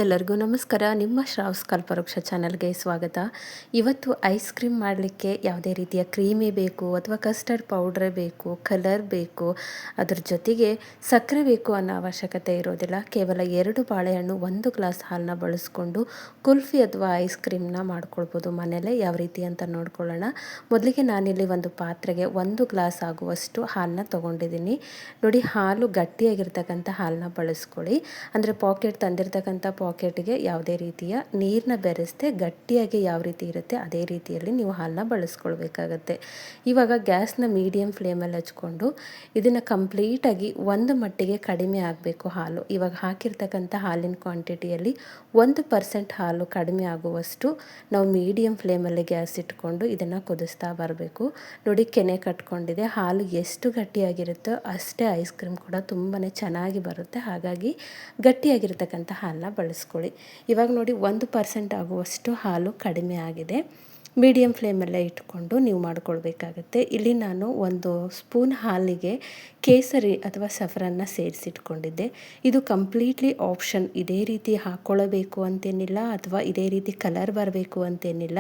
ಎಲ್ಲರಿಗೂ ನಮಸ್ಕಾರ. ನಿಮ್ಮ ಶ್ರಾವ್ಸ್ ಕಲ್ಪವೃಕ್ಷ ಚಾನಲ್ಗೆ ಸ್ವಾಗತ. ಇವತ್ತು ಐಸ್ ಕ್ರೀಮ್ ಮಾಡಲಿಕ್ಕೆ ಯಾವುದೇ ರೀತಿಯ ಕ್ರೀಮೇ ಬೇಕು ಅಥವಾ ಕಸ್ಟರ್ಡ್ ಪೌಡ್ರೇ ಬೇಕು, ಕಲರ್ ಬೇಕು, ಅದ್ರ ಜೊತೆಗೆ ಸಕ್ಕರೆ ಬೇಕು ಅನ್ನೋ ಅವಶ್ಯಕತೆ ಇರೋದಿಲ್ಲ. ಕೇವಲ 2 ಬಾಳೆಹಣ್ಣು 1 ಗ್ಲಾಸ್ ಹಾಲನ್ನ ಬಳಸ್ಕೊಂಡು ಕುಲ್ಫಿ ಅಥವಾ ಐಸ್ ಕ್ರೀಮ್ನ ಮಾಡ್ಕೊಳ್ಬೋದು ಮನೆಯಲ್ಲೇ. ಯಾವ ರೀತಿ ಅಂತ ನೋಡ್ಕೊಳ್ಳೋಣ. ಮೊದಲಿಗೆ ನಾನಿಲ್ಲಿ ಒಂದು ಪಾತ್ರೆಗೆ 1 ಗ್ಲಾಸ್ ಆಗುವಷ್ಟು ಹಾಲನ್ನ ತೊಗೊಂಡಿದ್ದೀನಿ. ನೋಡಿ, ಹಾಲು ಗಟ್ಟಿಯಾಗಿರ್ತಕ್ಕಂಥ ಹಾಲನ್ನ ಬಳಸ್ಕೊಳ್ಳಿ. ಅಂದರೆ ಪಾಕೆಟ್ ತಂದಿರ್ತಕ್ಕಂಥ ಪಾಕೆಟ್ಗೆ ಯಾವುದೇ ರೀತಿಯ ನೀರನ್ನ ಬೆರೆಸದೆ ಗಟ್ಟಿಯಾಗಿ ಯಾವ ರೀತಿ ಇರುತ್ತೆ ಅದೇ ರೀತಿಯಲ್ಲಿ ನೀವು ಹಾಲನ್ನ ಬಳಸ್ಕೊಳ್ಬೇಕಾಗತ್ತೆ. ಇವಾಗ ಗ್ಯಾಸ್ನ ಮೀಡಿಯಮ್ ಫ್ಲೇಮಲ್ಲಿ ಹಚ್ಕೊಂಡು ಇದನ್ನು ಕಂಪ್ಲೀಟಾಗಿ ಒಂದು ಮಟ್ಟಿಗೆ ಕಡಿಮೆ ಆಗಬೇಕು ಹಾಲು. ಇವಾಗ ಹಾಕಿರ್ತಕ್ಕಂಥ ಹಾಲಿನ ಕ್ವಾಂಟಿಟಿಯಲ್ಲಿ 1% ಹಾಲು ಕಡಿಮೆ ಆಗುವಷ್ಟು ನಾವು ಮೀಡಿಯಮ್ ಫ್ಲೇಮಲ್ಲಿ ಗ್ಯಾಸ್ ಇಟ್ಕೊಂಡು ಇದನ್ನು ಕುದಿಸ್ತಾ ಬರಬೇಕು. ನೋಡಿ, ಕೆನೆ ಕಟ್ಕೊಂಡಿದೆ. ಹಾಲು ಎಷ್ಟು ಗಟ್ಟಿಯಾಗಿರುತ್ತೋ ಅಷ್ಟೇ ಐಸ್ ಕ್ರೀಮ್ ಕೂಡ ತುಂಬಾ ಚೆನ್ನಾಗಿ ಬರುತ್ತೆ. ಹಾಗಾಗಿ ಗಟ್ಟಿಯಾಗಿರ್ತಕ್ಕಂಥ ಹಾಲನ್ನ ಬಳಸ್ಕೊಳ್ಳಿ. ಇವಾಗ ನೋಡಿ, 1% ಆಗುವಷ್ಟು ಹಾಲು ಕಡಿಮೆ ಆಗಿದೆ. ಮೀಡಿಯಮ್ ಫ್ಲೇಮಲ್ಲೇ ಇಟ್ಕೊಂಡು ನೀವು ಮಾಡ್ಕೊಳ್ಬೇಕಾಗತ್ತೆ. ಇಲ್ಲಿ ನಾನು 1 ಸ್ಪೂನ್ ಹಾಲಿಗೆ ಕೇಸರಿ ಅಥವಾ ಸಫರನ್ನ ಸೇರಿಸಿಟ್ಕೊಂಡಿದ್ದೆ. ಇದು ಕಂಪ್ಲೀಟ್ಲಿ ಆಪ್ಷನ್. ಇದೇ ರೀತಿ ಹಾಕ್ಕೊಳ್ಳಬೇಕು ಅಂತೇನಿಲ್ಲ ಅಥವಾ ಇದೇ ರೀತಿ ಕಲರ್ ಬರಬೇಕು ಅಂತೇನಿಲ್ಲ.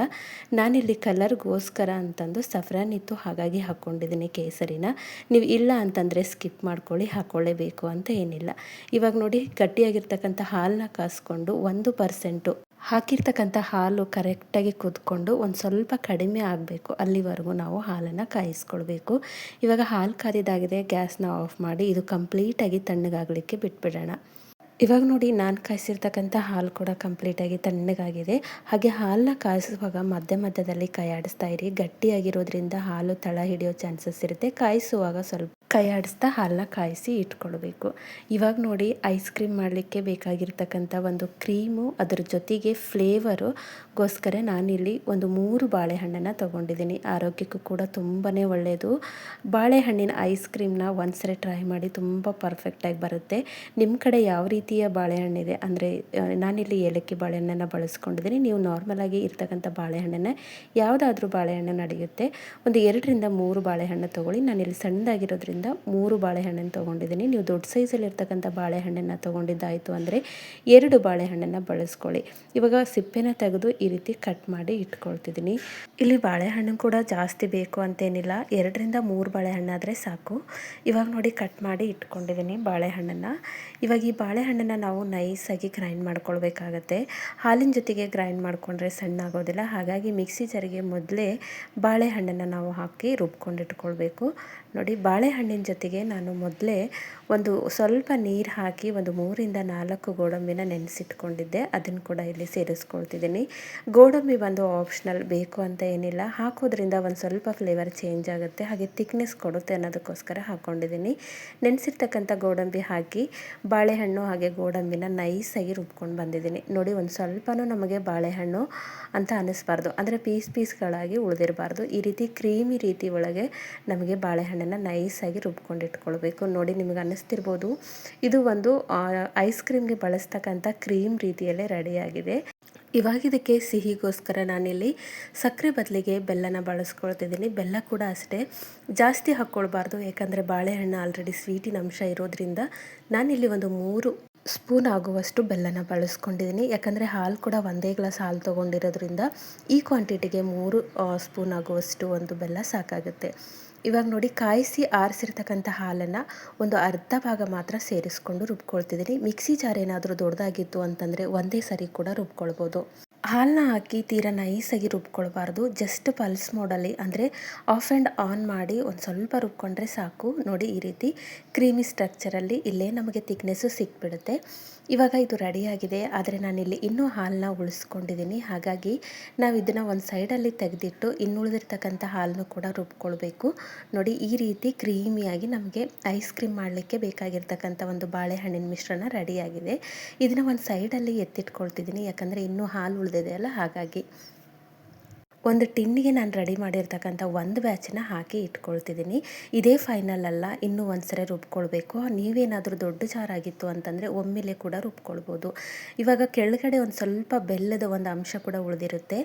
ನಾನಿಲ್ಲಿ ಕಲರ್ಗೋಸ್ಕರ ಅಂತಂದು ಸಫ್ರಾನ್ ಇತ್ತು, ಹಾಗಾಗಿ ಹಾಕ್ಕೊಂಡಿದ್ದೀನಿ ಕೇಸರಿನ. ನೀವು ಇಲ್ಲ ಅಂತಂದರೆ ಸ್ಕಿಪ್ ಮಾಡ್ಕೊಳ್ಳಿ, ಹಾಕ್ಕೊಳ್ಳೇಬೇಕು ಅಂತ ಏನಿಲ್ಲ. ಇವಾಗ ನೋಡಿ, ಗಟ್ಟಿಯಾಗಿರ್ತಕ್ಕಂಥ ಹಾಲನ್ನ ಕಾಸ್ಕೊಂಡು 1% ಹಾಕಿರ್ತಕ್ಕಂಥ ಹಾಲು ಕರೆಕ್ಟಾಗಿ ಕುದ್ಕೊಂಡು ಒಂದು ಸ್ವಲ್ಪ ಕಡಿಮೆ ಆಗಬೇಕು, ಅಲ್ಲಿವರೆಗೂ ನಾವು ಹಾಲನ್ನು ಕಾಯಿಸ್ಕೊಳ್ಬೇಕು. ಇವಾಗ ಹಾಲು ಕಾದಿದ್ದಾಗಿದೆ, ಗ್ಯಾಸ್ನ ಆಫ್ ಮಾಡಿ ಇದು ಕಂಪ್ಲೀಟಾಗಿ ತಣ್ಣಗಾಗಲಿಕ್ಕೆ ಬಿಟ್ಬಿಡೋಣ. ಇವಾಗ ನೋಡಿ, ನಾನು ಕಾಯಿಸಿರ್ತಕ್ಕಂಥ ಹಾಲು ಕೂಡ ಕಂಪ್ಲೀಟಾಗಿ ತಣ್ಣಗಾಗಿದೆ. ಹಾಗೆ ಹಾಲನ್ನ ಕಾಯಿಸುವಾಗ ಮಧ್ಯದಲ್ಲಿ ಕೈ ಆಡಿಸ್ತಾ ಇರಿ. ಗಟ್ಟಿಯಾಗಿರೋದ್ರಿಂದ ಹಾಲು ತಳ ಹಿಡಿಯೋ ಚಾನ್ಸಸ್ ಇರುತ್ತೆ. ಕಾಯಿಸುವಾಗ ಸ್ವಲ್ಪ ಕೈ ಆಡಿಸ್ತಾ ಹಾಲನ್ನ ಕಾಯಿಸಿ ಇಟ್ಕೊಳ್ಬೇಕು. ಇವಾಗ ನೋಡಿ, ಐಸ್ ಕ್ರೀಮ್ ಮಾಡಲಿಕ್ಕೆ ಬೇಕಾಗಿರ್ತಕ್ಕಂಥ ಒಂದು ಕ್ರೀಮು, ಅದರ ಜೊತೆಗೆ ಫ್ಲೇವರುಗೋಸ್ಕರ ನಾನಿಲ್ಲಿ ಒಂದು 3 ಬಾಳೆಹಣ್ಣನ್ನು ತೊಗೊಂಡಿದ್ದೀನಿ. ಆರೋಗ್ಯಕ್ಕೂ ಕೂಡ ತುಂಬಾ ಒಳ್ಳೆಯದು. ಬಾಳೆಹಣ್ಣಿನ ಐಸ್ ಕ್ರೀಮ್ನ ಒಂದ್ಸರಿ ಟ್ರೈ ಮಾಡಿ, ತುಂಬ ಪರ್ಫೆಕ್ಟಾಗಿ ಬರುತ್ತೆ. ನಿಮ್ಮ ಕಡೆ ಯಾವ ರೀತಿಯ ಬಾಳೆಹಣ್ಣಿದೆ ಅಂದರೆ, ನಾನಿಲ್ಲಿ ಏಲಕ್ಕಿ ಬಾಳೆಹಣ್ಣನ್ನು ಬಳಸ್ಕೊಂಡಿದ್ದೀನಿ. ನೀವು ನಾರ್ಮಲಾಗಿ ಇರ್ತಕ್ಕಂಥ ಬಾಳೆಹಣ್ಣನ್ನು ಯಾವುದಾದ್ರೂ ಬಾಳೆಹಣ್ಣು ನಡೆಯುತ್ತೆ. ಒಂದು 2ರಿಂದ 3 ಬಾಳೆಹಣ್ಣು ತೊಗೊಳ್ಳಿ. ನಾನಿಲ್ಲಿ ಸಣ್ಣದಾಗಿರೋದ್ರಿಂದ 3 ಬಾಳೆಹಣ್ಣನ್ನು ತೊಗೊಂಡಿದ್ದೀನಿ. ನೀವು ದೊಡ್ಡ ಸೈಜಲ್ಲಿ ಇರ್ತಕ್ಕಂಥ ಬಾಳೆಹಣ್ಣನ್ನು ತೊಗೊಂಡಿದ್ದಾಯಿತು ಅಂದರೆ 2 ಬಾಳೆಹಣ್ಣನ್ನು ಬಳಸ್ಕೊಳ್ಳಿ. ಇವಾಗ ಸಿಪ್ಪೆನ ತೆಗೆದು ಈ ರೀತಿ ಕಟ್ ಮಾಡಿ ಇಟ್ಕೊಳ್ತಿದ್ದೀನಿ. ಇಲ್ಲಿ ಬಾಳೆಹಣ್ಣು ಕೂಡ ಜಾಸ್ತಿ ಬೇಕು ಅಂತೇನಿಲ್ಲ, 2ರಿಂದ 3 ಬಾಳೆಹಣ್ಣಾದರೆ ಸಾಕು. ಇವಾಗ ನೋಡಿ, ಕಟ್ ಮಾಡಿ ಇಟ್ಕೊಂಡಿದ್ದೀನಿ ಬಾಳೆಹಣ್ಣನ್ನು. ಇವಾಗ ಈ ಬಾಳೆಹಣ್ಣನ್ನು ನಾವು ನೈಸಾಗಿ ಗ್ರೈಂಡ್ ಮಾಡ್ಕೊಳ್ಬೇಕಾಗತ್ತೆ. ಹಾಲಿನ ಜೊತೆಗೆ ಗ್ರೈಂಡ್ ಮಾಡಿಕೊಂಡ್ರೆ ಸಣ್ಣ ಆಗೋದಿಲ್ಲ. ಹಾಗಾಗಿ ಮಿಕ್ಸಿ ಜಾರಿಗೆ ಮೊದಲೇ ಬಾಳೆಹಣ್ಣನ್ನು ನಾವು ಹಾಕಿ ರುಬ್ಕೊಂಡಿಟ್ಕೊಳ್ಬೇಕು. ನೋಡಿ, ಬಾಳೆಹಣ್ಣಿನ ಜೊತೆಗೆ ನಾನು ಮೊದಲೇ ಒಂದು ಸ್ವಲ್ಪ ನೀರು ಹಾಕಿ ಒಂದು 3ರಿಂದ 4 ಗೋಡಂಬಿನ ನೆನೆಸಿಟ್ಕೊಂಡಿದ್ದೆ. ಅದನ್ನು ಕೂಡ ಇಲ್ಲಿ ಸೇರಿಸ್ಕೊಳ್ತಿದ್ದೀನಿ. ಗೋಡಂಬಿ ಬಂದು ಆಪ್ಷನಲ್, ಬೇಕು ಅಂತ ಏನಿಲ್ಲ. ಹಾಕೋದ್ರಿಂದ ಒಂದು ಸ್ವಲ್ಪ ಫ್ಲೇವರ್ ಚೇಂಜ್ ಆಗುತ್ತೆ, ಹಾಗೆ ಥಿಕ್ನೆಸ್ ಕೊಡುತ್ತೆ ಅನ್ನೋದಕ್ಕೋಸ್ಕರ ಹಾಕ್ಕೊಂಡಿದ್ದೀನಿ. ನೆನೆಸಿರ್ತಕ್ಕಂಥ ಗೋಡಂಬಿ ಹಾಕಿ ಬಾಳೆಹಣ್ಣು ಹಾಗೆ ಗೋಡಂಬಿನ ನೈಸಾಗಿ ರುಬ್ಕೊಂಡು ಬಂದಿದ್ದೀನಿ. ನೋಡಿ, ಒಂದು ಸ್ವಲ್ಪನೂ ನಮಗೆ ಬಾಳೆಹಣ್ಣು ಅಂತ ಅನ್ನಿಸ್ಬಾರ್ದು, ಅಂದರೆ ಪೀಸ್ಗಳಾಗಿ ಉಳಿದಿರಬಾರ್ದು. ಈ ರೀತಿ ಕ್ರೀಮಿ ರೀತಿ ಒಳಗೆ ನಮಗೆ ಬಾಳೆಹಣ್ಣನ್ನು ನೈಸಾಗಿ ರುಬ್ಕೊಂಡಿಟ್ಕೊಳ್ಬೇಕು. ನೋಡಿ, ನಿಮಗೆ ಅನ್ನಿಸ್ತಿರ್ಬೋದು, ಇದು ಒಂದು ಐಸ್ ಕ್ರೀಮ್ಗೆ ಬಳಸ್ತಕ್ಕಂಥ ಕ್ರೀಮ್ ರೀತಿಯಲ್ಲೇ ರೆಡಿಯಾಗಿದೆ. ಇವಾಗ ಇದಕ್ಕೆ ಸಿಹಿಗೋಸ್ಕರ ನಾನಿಲ್ಲಿ ಸಕ್ಕರೆ ಬದಲಿಗೆ ಬೆಲ್ಲನ ಬಳಸ್ಕೊಳ್ತಿದ್ದೀನಿ. ಬೆಲ್ಲ ಕೂಡ ಅಷ್ಟೇ ಜಾಸ್ತಿ ಹಾಕ್ಕೊಳ್ಬಾರ್ದು, ಯಾಕಂದರೆ ಬಾಳೆಹಣ್ಣು ಆಲ್ರೆಡಿ ಸ್ವೀಟಿನ ಅಂಶ ಇರೋದ್ರಿಂದ ನಾನಿಲ್ಲಿ ಒಂದು 3 ಸ್ಪೂನ್ ಆಗುವಷ್ಟು ಬೆಲ್ಲನ ಬಳಸ್ಕೊಂಡಿದ್ದೀನಿ. ಯಾಕಂದರೆ ಹಾಲು ಕೂಡ 1 ಗ್ಲಾಸ್ ಹಾಲು ತೊಗೊಂಡಿರೋದ್ರಿಂದ ಈ ಕ್ವಾಂಟಿಟಿಗೆ 3 ಸ್ಪೂನ್ ಆಗುವಷ್ಟು ಒಂದು ಬೆಲ್ಲ ಸಾಕಾಗುತ್ತೆ. ಇವಾಗ ನೋಡಿ, ಕಾಯಿಸಿ ಆರಿಸಿರ್ತಕ್ಕಂಥ ಹಾಲನ್ನು ಒಂದು ಅರ್ಧ ಭಾಗ ಮಾತ್ರ ಸೇರಿಸ್ಕೊಂಡು ರುಬ್ಕೊಳ್ತಿದ್ದೀನಿ. ಮಿಕ್ಸಿ ಜಾರ್ ಏನಾದರೂ ದೊಡ್ಡದಾಗಿತ್ತು ಅಂತಂದರೆ ಒಂದೇ ಸರಿ ಕೂಡ ರುಬ್ಕೊಳ್ಬೋದು. ಹಾಲನ್ನ ಹಾಕಿ ತೀರಾ ನೈಸಾಗಿ ರುಬ್ಕೊಳ್ಬಾರ್ದು. ಜಸ್ಟ್ ಪಲ್ಸ್ ಮೋಡಲ್ಲಿ, ಅಂದರೆ ಆಫ್ ಆ್ಯಂಡ್ ಆನ್ ಮಾಡಿ ಒಂದು ಸ್ವಲ್ಪ ರುಬ್ಕೊಂಡ್ರೆ ಸಾಕು. ನೋಡಿ, ಈ ರೀತಿ ಕ್ರೀಮಿ ಸ್ಟ್ರಕ್ಚರಲ್ಲಿ ಇಲ್ಲೇ ನಮಗೆ ಥಿಕ್ನೆಸ್ಸು ಸಿಕ್ಬಿಡುತ್ತೆ. ಇವಾಗ ಇದು ರೆಡಿಯಾಗಿದೆ, ಆದರೆ ನಾನಿಲ್ಲಿ ಇನ್ನೂ ಹಾಲನ್ನ ಉಳಿಸ್ಕೊಂಡಿದ್ದೀನಿ. ಹಾಗಾಗಿ ನಾವು ಇದನ್ನು ಒಂದು ಸೈಡಲ್ಲಿ ತೆಗೆದಿಟ್ಟು ಇನ್ನುಳಿದಿರ್ತಕ್ಕಂಥ ಹಾಲನ್ನು ಕೂಡ ರುಬ್ಕೊಳ್ಬೇಕು. ನೋಡಿ, ಈ ರೀತಿ ಕ್ರೀಮಿಯಾಗಿ ನಮಗೆ ಐಸ್ ಕ್ರೀಮ್ ಮಾಡಲಿಕ್ಕೆ ಬೇಕಾಗಿರ್ತಕ್ಕಂಥ ಒಂದು ಬಾಳೆಹಣ್ಣಿನ ಮಿಶ್ರಣ ರೆಡಿಯಾಗಿದೆ. ಇದನ್ನು ಒಂದು ಸೈಡಲ್ಲಿ ಎತ್ತಿಟ್ಕೊಳ್ತಿದ್ದೀನಿ, ಯಾಕಂದರೆ ಇನ್ನೂ ಹಾಲು ಉಳಿದಿದೆ ಅಲ್ಲ, ಹಾಗಾಗಿ. ಒಂದು ಟಿನ್ನಿಗೆ ನಾನು ರೆಡಿ ಮಾಡಿರ್ತಕ್ಕಂಥ ಒಂದು ಬ್ಯಾಚನ್ನ ಹಾಕಿ ಇಟ್ಕೊಳ್ತಿದ್ದೀನಿ. ಇದೇ ಫೈನಲ್ ಅಲ್ಲ, ಇನ್ನೂ ಒಂದು ಸರಿ ರುಬ್ಕೊಳ್ಬೇಕು. ನೀವೇನಾದರೂ ದೊಡ್ಡ ಜಾರಾಗಿತ್ತು ಅಂತಂದರೆ ಒಮ್ಮೆಲೆ ಕೂಡ ರುಬ್ಕೊಳ್ಬೋದು. ಇವಾಗ ಕೆಳಗಡೆ ಒಂದು ಸ್ವಲ್ಪ ಬೆಲ್ಲದ ಒಂದು ಅಂಶ ಕೂಡ ಉಳಿದಿರುತ್ತೆ.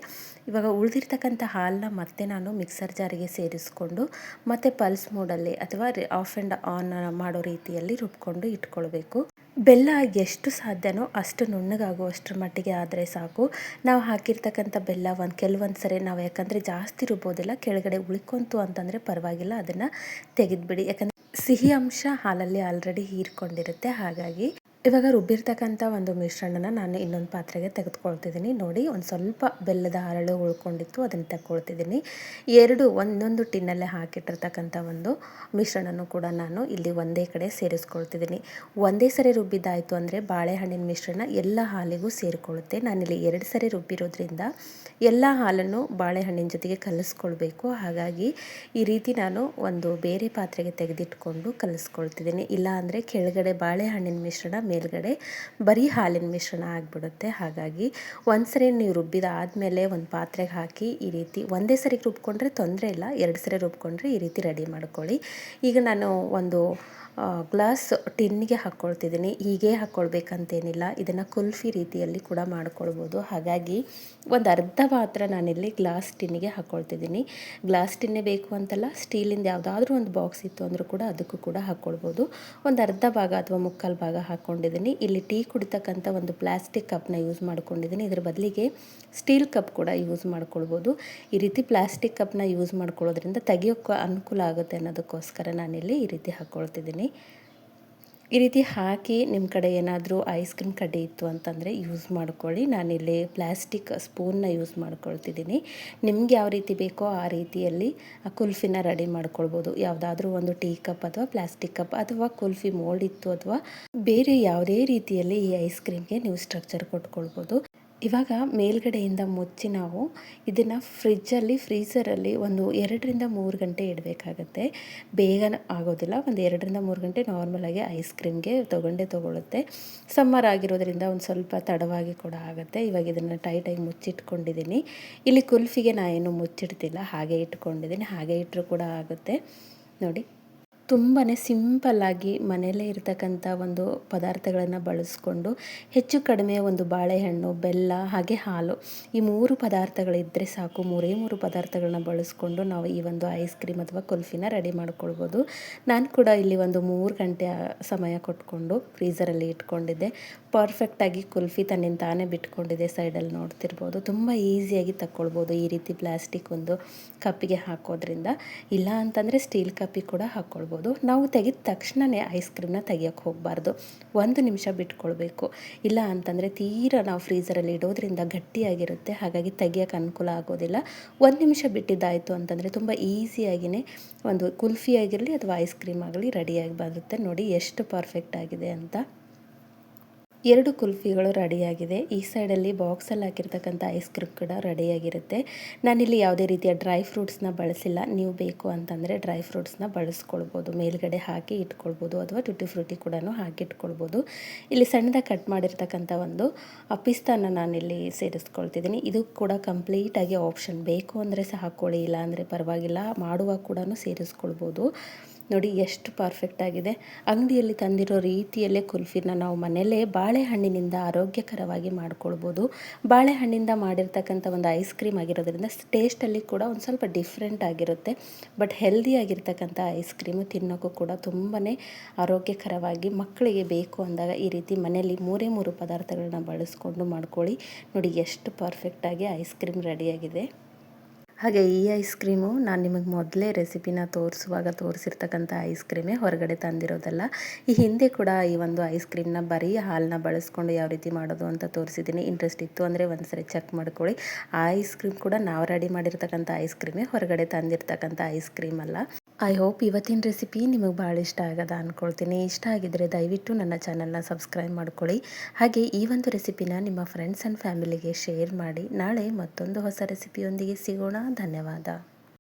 ಇವಾಗ ಉಳಿದಿರ್ತಕ್ಕಂಥ ಹಾಲನ್ನ ಮತ್ತೆ ನಾನು ಮಿಕ್ಸರ್ ಜಾರಿಗೆ ಸೇರಿಸ್ಕೊಂಡು ಮತ್ತು ಪಲ್ಸ್ ಮೋಡಲ್ಲಿ ಅಥವಾ ಆಫ್ ಆ್ಯಂಡ್ ಆನ್ ಮಾಡೋ ರೀತಿಯಲ್ಲಿ ರುಬ್ಕೊಂಡು ಇಟ್ಕೊಳ್ಬೇಕು. ಬೆಲ್ಲ ಎಷ್ಟು ಸಾಧ್ಯನೋ ಅಷ್ಟು ನುಣ್ಣಗಾಗುವಷ್ಟರ ಮಟ್ಟಿಗೆ ಆದರೆ ಸಾಕು. ನಾವು ಹಾಕಿರ್ತಕ್ಕಂಥ ಬೆಲ್ಲ ಕೆಲವೊಂದು ಸರಿ ನಾವು ಯಾಕಂದರೆ ಜಾಸ್ತಿ ರುಬ್ಬೋದಿಲ್ಲ, ಕೆಳಗಡೆ ಉಳ್ಕೊಂತು ಅಂತಂದರೆ ಪರವಾಗಿಲ್ಲ, ಅದನ್ನು ತೆಗೆದುಬಿಡಿ. ಯಾಕಂದರೆ ಸಿಹಿ ಅಂಶ ಹಾಲಲ್ಲಿ ಆಲ್ರೆಡಿ ಹೀರ್ಕೊಂಡಿರುತ್ತೆ. ಹಾಗಾಗಿ ಇವಾಗ ರುಬ್ಬಿರ್ತಕ್ಕಂಥ ಒಂದು ಮಿಶ್ರಣನ ನಾನು ಇನ್ನೊಂದು ಪಾತ್ರೆಗೆ ತೆಗೆದುಕೊಳ್ತಿದ್ದೀನಿ. ನೋಡಿ, ಒಂದು ಸ್ವಲ್ಪ ಬೆಲ್ಲದ ಹರಳು ಉಳ್ಕೊಂಡಿತ್ತು, ಅದನ್ನು ತಗೊಳ್ತಿದ್ದೀನಿ. ಒಂದೊಂದು ಟಿನ್ನಲ್ಲೇ ಹಾಕಿಟ್ಟಿರ್ತಕ್ಕಂಥ ಒಂದು ಮಿಶ್ರಣನೂ ಕೂಡ ನಾನು ಇಲ್ಲಿ ಒಂದೇ ಕಡೆ ಸೇರಿಸ್ಕೊಳ್ತಿದ್ದೀನಿ. ಒಂದೇ ಸರಿ ರುಬ್ಬಿದ್ದಾಯಿತು ಅಂದರೆ ಬಾಳೆಹಣ್ಣಿನ ಮಿಶ್ರಣ ಎಲ್ಲ ಹಾಲಿಗೂ ಸೇರಿಕೊಳ್ಳುತ್ತೆ. ನಾನಿಲ್ಲಿ 2 ಸರಿ ರುಬ್ಬಿರೋದ್ರಿಂದ ಎಲ್ಲ ಹಾಲನ್ನು ಬಾಳೆಹಣ್ಣಿನ ಜೊತೆಗೆ ಕಲಿಸ್ಕೊಳ್ಬೇಕು. ಹಾಗಾಗಿ ಈ ರೀತಿ ನಾನು ಒಂದು ಬೇರೆ ಪಾತ್ರೆಗೆ ತೆಗೆದಿಟ್ಕೊಂಡು ಕಲಿಸ್ಕೊಳ್ತಿದ್ದೀನಿ. ಇಲ್ಲ ಅಂದರೆ ಕೆಳಗಡೆ ಬಾಳೆಹಣ್ಣಿನ ಮಿಶ್ರಣ, ಮೇಲ್ಗಡೆ ಬರೀ ಹಾಲಿನ ಮಿಶ್ರಣ ಆಗಿಬಿಡುತ್ತೆ. ಹಾಗಾಗಿ ಒಂದು ಸರಿ ನೀವು ರುಬ್ಬಿದ ಆದಮೇಲೆ ಒಂದು ಪಾತ್ರೆಗೆ ಹಾಕಿ ಈ ರೀತಿ ಒಂದೇ ಸರಿ ರುಬ್ಕೊಂಡ್ರೆ ತೊಂದರೆ ಇಲ್ಲ, 2 ಸರಿ ರುಬ್ಕೊಂಡ್ರೆ ಈ ರೀತಿ ರೆಡಿ ಮಾಡ್ಕೊಳ್ಳಿ. ಈಗ ನಾನು ಒಂದು ಗ್ಲಾಸ್ ಟಿನ್ನಿಗೆ ಹಾಕ್ಕೊಳ್ತಿದ್ದೀನಿ. ಹೀಗೆ ಹಾಕ್ಕೊಳ್ಬೇಕಂತೇನಿಲ್ಲ, ಇದನ್ನು ಕುಲ್ಫಿ ರೀತಿಯಲ್ಲಿ ಕೂಡ ಮಾಡ್ಕೊಳ್ಬೋದು. ಹಾಗಾಗಿ ಒಂದು ಅರ್ಧ ಪಾತ್ರ ನಾನಿಲ್ಲಿ ಗ್ಲಾಸ್ ಟಿನ್ನಿಗೆ ಹಾಕ್ಕೊಳ್ತಿದ್ದೀನಿ. ಗ್ಲಾಸ್ ಟಿನ್ನೇ ಬೇಕು ಅಂತಲ್ಲ, ಸ್ಟೀಲಿಂದ ಯಾವುದಾದ್ರೂ ಒಂದು ಬಾಕ್ಸ್ ಇತ್ತು ಅಂದರೂ ಕೂಡ ಅದಕ್ಕೂ ಕೂಡ ಹಾಕ್ಕೊಳ್ಬೋದು. ಒಂದು ಅರ್ಧ ಭಾಗ ಅಥವಾ ಮುಕ್ಕಾಲು ಭಾಗ ಹಾಕ್ಕೊಂಡಿದ್ದೀನಿ. ಇಲ್ಲಿ ಟೀ ಕುಡಿತಕ್ಕಂಥ ಒಂದು ಪ್ಲಾಸ್ಟಿಕ್ ಕಪ್ನ ಯೂಸ್ ಮಾಡ್ಕೊಂಡಿದ್ದೀನಿ. ಇದರ ಬದಲಿಗೆ ಸ್ಟೀಲ್ ಕಪ್ ಕೂಡ ಯೂಸ್ ಮಾಡ್ಕೊಳ್ಬೋದು. ಈ ರೀತಿ ಪ್ಲಾಸ್ಟಿಕ್ ಕಪ್ನ ಯೂಸ್ ಮಾಡ್ಕೊಳ್ಳೋದ್ರಿಂದ ತೆಗಿಯೋಕ್ಕೆ ಅನುಕೂಲ ಆಗುತ್ತೆ ಅನ್ನೋದಕ್ಕೋಸ್ಕರ ನಾನಿಲ್ಲಿ ಈ ರೀತಿ ಹಾಕ್ಕೊಳ್ತಿದ್ದೀನಿ. ಈ ರೀತಿ ಹಾಕಿ ನಿಮ್ಮ ಕಡೆ ಏನಾದರೂ ಐಸ್ ಕ್ರೀಮ್ ಕಡ್ಡಿ ಇತ್ತು ಅಂತಂದರೆ ಯೂಸ್ ಮಾಡ್ಕೊಳ್ಳಿ. ನಾನಿಲ್ಲಿ ಪ್ಲಾಸ್ಟಿಕ್ ಸ್ಪೂನ್ನ ಯೂಸ್ ಮಾಡ್ಕೊಳ್ತಿದ್ದೀನಿ. ನಿಮ್ಗೆ ಯಾವ ರೀತಿ ಬೇಕೋ ಆ ರೀತಿಯಲ್ಲಿ ಕುಲ್ಫಿನ ರೆಡಿ ಮಾಡ್ಕೊಳ್ಬೋದು. ಯಾವುದಾದ್ರೂ ಒಂದು ಟೀ ಕಪ್ ಅಥವಾ ಪ್ಲಾಸ್ಟಿಕ್ ಕಪ್ ಅಥವಾ ಕುಲ್ಫಿ ಮೋಲ್ಡ್ ಇತ್ತು ಅಥವಾ ಬೇರೆ ಯಾವುದೇ ರೀತಿಯಲ್ಲಿ ಈ ಐಸ್ ಕ್ರೀಮ್ಗೆ ನೀವು ಸ್ಟ್ರಕ್ಚರ್ ಕೊಟ್ಕೊಳ್ಬೋದು. ಇವಾಗ ಮೇಲ್ಗಡೆಯಿಂದ ಮುಚ್ಚಿ ನಾವು ಇದನ್ನು ಫ್ರೀಸರಲ್ಲಿ ಒಂದು 2ರಿಂದ 3 ಗಂಟೆ ಇಡಬೇಕಾಗತ್ತೆ. ಬೇಗ ಆಗೋದಿಲ್ಲ, ಒಂದು 2ರಿಂದ 3 ಗಂಟೆ ನಾರ್ಮಲಾಗಿ ಐಸ್ ಕ್ರೀಮ್ಗೆ ತೊಗೊಳುತ್ತೆ. ಸಮ್ಮರ್ ಆಗಿರೋದ್ರಿಂದ ಒಂದು ಸ್ವಲ್ಪ ತಡವಾಗಿ ಕೂಡ ಆಗುತ್ತೆ. ಇವಾಗ ಇದನ್ನು ಟೈಟಾಗಿ ಮುಚ್ಚಿಟ್ಕೊಂಡಿದ್ದೀನಿ. ಇಲ್ಲಿ ಕುಲ್ಫಿಗೆ ಏನು ಮುಚ್ಚಿಡ್ತಿಲ್ಲ, ಹಾಗೆ ಇಟ್ಕೊಂಡಿದ್ದೀನಿ. ಹಾಗೆ ಇಟ್ಟರೂ ಕೂಡ ಆಗುತ್ತೆ. ನೋಡಿ, ತುಂಬಾ ಸಿಂಪಲ್ಲಾಗಿ ಮನೆಯಲ್ಲೇ ಇರತಕ್ಕಂಥ ಒಂದು ಪದಾರ್ಥಗಳನ್ನು ಬಳಸ್ಕೊಂಡು ಹೆಚ್ಚು ಕಡಿಮೆ ಒಂದು ಬಾಳೆಹಣ್ಣು, ಬೆಲ್ಲ ಹಾಗೆ ಹಾಲು, ಈ 3 ಪದಾರ್ಥಗಳಿದ್ದರೆ ಸಾಕು. 3 ಪದಾರ್ಥಗಳನ್ನ ಬಳಸ್ಕೊಂಡು ನಾವು ಈ ಒಂದು ಐಸ್ ಕ್ರೀಮ್ ಅಥವಾ ಕುಲ್ಫಿನ ರೆಡಿ ಮಾಡ್ಕೊಳ್ಬೋದು. ನಾನು ಕೂಡ ಇಲ್ಲಿ ಒಂದು 3 ಗಂಟೆ ಸಮಯ ಕೊಟ್ಕೊಂಡು ಫ್ರೀಸರಲ್ಲಿ ಇಟ್ಕೊಂಡಿದ್ದೆ. ಪರ್ಫೆಕ್ಟಾಗಿ ಕುಲ್ಫಿ ತನ್ನಿಂದ ತಾನೇ ಬಿಟ್ಕೊಂಡಿದೆ. ಸೈಡಲ್ಲಿ ನೋಡ್ತಿರ್ಬೋದು. ತುಂಬ ಈಸಿಯಾಗಿ ತಗೊಳ್ಬೋದು ಈ ರೀತಿ ಪ್ಲಾಸ್ಟಿಕ್ ಒಂದು ಕಪ್ಪಿಗೆ ಹಾಕೋದ್ರಿಂದ. ಇಲ್ಲ ಅಂತಂದರೆ ಸ್ಟೀಲ್ ಕಪ್ಪಿಗೆ ಕೂಡ ಹಾಕ್ಕೊಳ್ಬೋದು. ನಾವು ತೆಗೆದ ತಕ್ಷಣವೇ ಐಸ್ ಕ್ರೀಮ್ನ ತೆಗಿಯೋಕ್ಕೆ ಹೋಗಬಾರ್ದು, 1 ನಿಮಿಷ ಬಿಟ್ಕೊಳ್ಬೇಕು. ಇಲ್ಲ ಅಂತಂದರೆ ತೀರಾ ನಾವು ಫ್ರೀಸರಲ್ಲಿ ಇಡೋದ್ರಿಂದ ಗಟ್ಟಿಯಾಗಿರುತ್ತೆ. ಹಾಗಾಗಿ ತೆಗಿಯೋಕ್ಕೆ ಅನುಕೂಲ ಆಗೋದಿಲ್ಲ. 1 ನಿಮಿಷ ಬಿಟ್ಟಿದ್ದಾಯಿತು ಅಂತಂದರೆ ತುಂಬ ಈಸಿಯಾಗಿಯೇ ಒಂದು ಕುಲ್ಫಿ ಆಗಿರಲಿ ಅಥವಾ ಐಸ್ ಕ್ರೀಮ್ ಆಗಲಿ ರೆಡಿಯಾಗಿ ಬರುತ್ತೆ. ನೋಡಿ ಎಷ್ಟು ಪರ್ಫೆಕ್ಟ್ ಆಗಿದೆ ಅಂತ. 2 ಕುಲ್ಫಿಗಳು ರೆಡಿಯಾಗಿದೆ. ಈ ಸೈಡಲ್ಲಿ ಬಾಕ್ಸಲ್ಲಿ ಹಾಕಿರ್ತಕ್ಕಂಥ ಐಸ್ ಕ್ರೀಮ್ ಕೂಡ ರೆಡಿಯಾಗಿರುತ್ತೆ. ನಾನಿಲ್ಲಿ ಯಾವುದೇ ರೀತಿಯ ಡ್ರೈ ಫ್ರೂಟ್ಸ್ನ ಬಳಸಿಲ್ಲ. ನೀವು ಬೇಕು ಅಂತಂದರೆ ಡ್ರೈ ಫ್ರೂಟ್ಸ್ನ ಬಳಸ್ಕೊಳ್ಬೋದು, ಮೇಲ್ಗಡೆ ಹಾಕಿ ಇಟ್ಕೊಳ್ಬೋದು ಅಥವಾ ಟುಟಿ ಫ್ರೂಟಿ ಕೂಡ ಹಾಕಿ ಇಟ್ಕೊಳ್ಬೋದು. ಇಲ್ಲಿ ಸಣ್ಣದಾಗಿ ಕಟ್ ಮಾಡಿರ್ತಕ್ಕಂಥ ಒಂದು ಪಿಸ್ತಾನ ನಾನಿಲ್ಲಿ ಸೇರಿಸ್ಕೊಳ್ತಿದ್ದೀನಿ. ಇದು ಕೂಡ ಕಂಪ್ಲೀಟಾಗಿ ಆಪ್ಷನ್, ಬೇಕು ಅಂದರೆ ಸಹ ಹಾಕ್ಕೊಳ್ಳಿ, ಇಲ್ಲ ಅಂದರೆ ಪರವಾಗಿಲ್ಲ, ಮಾಡುವಾಗ ಕೂಡ ಸೇರಿಸ್ಕೊಳ್ಬೋದು. ನೋಡಿ ಎಷ್ಟು ಪರ್ಫೆಕ್ಟ್ ಆಗಿದೆ. ಅಂಗಡಿಯಲ್ಲಿ ತಂದಿರೋ ರೀತಿಯಲ್ಲೇ ಕುಲ್ಫಿನ ನಾವು ಮನೆಯಲ್ಲೇ ಬಾಳೆಹಣ್ಣಿನಿಂದ ಆರೋಗ್ಯಕರವಾಗಿ ಮಾಡ್ಕೊಳ್ಬೋದು. ಬಾಳೆಹಣ್ಣಿಂದ ಮಾಡಿರ್ತಕ್ಕಂಥ ಒಂದು ಐಸ್ ಕ್ರೀಮ್ ಆಗಿರೋದ್ರಿಂದ ಟೇಸ್ಟಲ್ಲಿ ಕೂಡ ಒಂದು ಸ್ವಲ್ಪ ಡಿಫ್ರೆಂಟ್ ಆಗಿರುತ್ತೆ. ಬಟ್ ಹೆಲ್ದಿಯಾಗಿರ್ತಕ್ಕಂಥ ಐಸ್ ಕ್ರೀಮು ತಿನ್ನೋಕ್ಕೂ ಕೂಡ ತುಂಬಾ ಆರೋಗ್ಯಕರವಾಗಿ, ಮಕ್ಕಳಿಗೆ ಬೇಕು ಅಂದಾಗ ಈ ರೀತಿ ಮನೆಯಲ್ಲಿ 3 ಪದಾರ್ಥಗಳನ್ನ ಬಳಸ್ಕೊಂಡು ಮಾಡ್ಕೊಳ್ಳಿ. ನೋಡಿ ಎಷ್ಟು ಪರ್ಫೆಕ್ಟಾಗಿ ಐಸ್ ಕ್ರೀಮ್ ರೆಡಿಯಾಗಿದೆ. ಹಾಗೆ ಈ ಐಸ್ ಕ್ರೀಮು ನಾನು ನಿಮಗೆ ಮೊದಲೇ ರೆಸಿಪಿನ ತೋರಿಸಿರ್ತಕ್ಕಂಥ ಐಸ್ ಕ್ರೀಮೇ, ಹೊರಗಡೆ ತಂದಿರೋದಲ್ಲ. ಈ ಹಿಂದೆ ಕೂಡ ಈ ಒಂದು ಐಸ್ ಕ್ರೀಮ್ನ ಬರೀ ಹಾಲನ್ನ ಬಳಸ್ಕೊಂಡು ಯಾವ ರೀತಿ ಮಾಡೋದು ಅಂತ ತೋರಿಸಿದ್ದೀನಿ. ಇಂಟ್ರೆಸ್ಟ್ ಇತ್ತು ಅಂದರೆ ಒಂದ್ಸರಿ ಚೆಕ್ ಮಾಡ್ಕೊಳ್ಳಿ. ಆ ಐಸ್ ಕ್ರೀಮ್ ಕೂಡ ನಾವು ರೆಡಿ ಮಾಡಿರ್ತಕ್ಕಂಥ ಐಸ್ ಕ್ರೀಮೇ, ಹೊರಗಡೆ ತಂದಿರ್ತಕ್ಕಂಥ ಐಸ್ ಕ್ರೀಮ್ ಅಲ್ಲ. ಐ ಹೋಪ್ ಇವತ್ತಿನ ರೆಸಿಪಿ ನಿಮಗೆ ಭಾಳ ಇಷ್ಟ ಆಗದ ಅಂದ್ಕೊಳ್ತೀನಿ. ಇಷ್ಟ ಆಗಿದ್ದರೆ ದಯವಿಟ್ಟು ನನ್ನ ಚಾನಲ್ನ ಸಬ್ಸ್ಕ್ರೈಬ್ ಮಾಡ್ಕೊಳ್ಳಿ. ಹಾಗೆ ಈ ಒಂದು ರೆಸಿಪಿನ ನಿಮ್ಮ ಫ್ರೆಂಡ್ಸ್ ಆ್ಯಂಡ್ ಫ್ಯಾಮಿಲಿಗೆ ಶೇರ್ ಮಾಡಿ. ನಾಳೆ ಮತ್ತೊಂದು ಹೊಸ ರೆಸಿಪಿಯೊಂದಿಗೆ ಸಿಗೋಣ. ಧನ್ಯವಾದ.